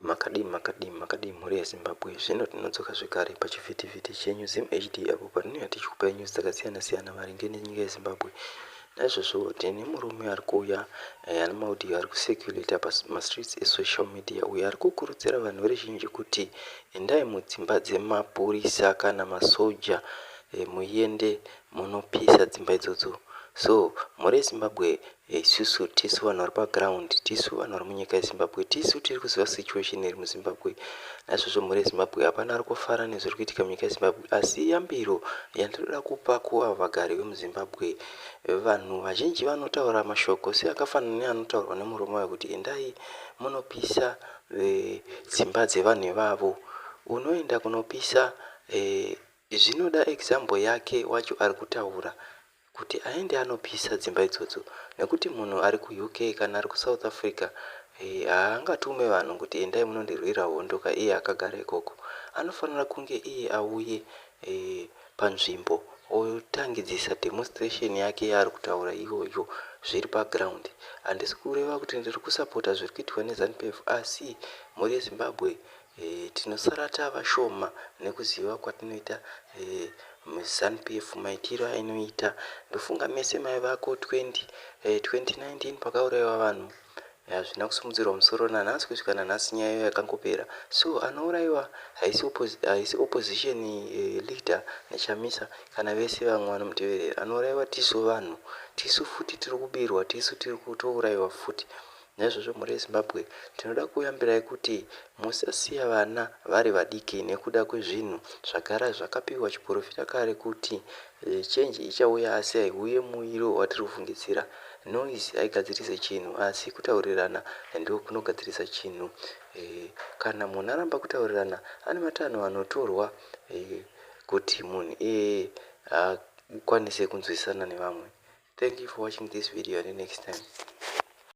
Makadii mhuri yeZimbabwe. Zvino tinodzoka zvekare pachivhitivhiti chenyu Zim HD apo patinenge tichikupai news dzakasiyana-siyana maringe nenyika yeZimbabwe. Naizvozvo tine murume ari kuuya ane maudhiyo ari kusecurita pamastreets esocial media, uyo ari kukurudzira vanhu veruzhinji kuti endai mudzimba dzemapurisa kana masoja muende munopisa dzimba idzodzo. So mhuri yeZimbabwe, isusu tisu vanhu vari paground, tisu vanhu vari munyika yeZimbabwe, tisu tiri kuziva situation iri muZimbabwe. Naizvozvo mhuri yeZimbabwe, hapana ari kufara nezviri kuitika munyika yeZimbabwe, asi yambiro yandinoda kupa kuvagari vemuZimbabwe. Vanhu vazhinji vanotaura mashoko seakafanana neanotaurwa nemurume wayo kuti endai munopisa dzimba dzevanhu ivavo. Unoenda kunopisa, zvinoda example yake wacho ari kutaura kuti aende anopisa dzimba idzodzo, nekuti munhu ari kuUK kana ari kuSouth Africa haangatume vanhu kuti endai munondirwira hondo iye akagara ikoko. Anofanira kunge iye auye panzvimbo otangidzisa demonstration yake yaari kutaura iyoyo zviri paground. Handisi kureva kuti ndiri kusapota zviri kuitwa neZANU-PF, asi mhuri yeZimbabwe tinosara tava shoma nekuziva kwatinoita ZANU-PF maitiro ainoita. Ndofunga mese maivako 2019 pakaurayiwa vanhu hazvina kusimudzirwa musoro. Nanhasi kusvika nanhasi nyaya iyo yakangopera. So anourayiwa haisi opposition leader neChamisa kana vese vamwe vanomuteverera. Anourayiwa tisu vanhu, tisu futi tiri kubirwa, tisu tiri kutourayiwa futi. Naizvozvo mhuri yeZimbabwe, tinoda kuyambirai kuti musasiya vana vari vadiki nekuda kwezvinhu zvagara zvakapiwa chiprofita kare kuti change ichauya, asi haiuye muiro watiri kufungidzira. Noise haigadzirise chinhu, asi kutaurirana ndiko kunogadzirisa chinhu. Kana munhu aramba kutaurirana, ane matanho anotorwa kuti munhu akwanise kunzwisisana nevamwe. Thank you for watching this video. Until next time.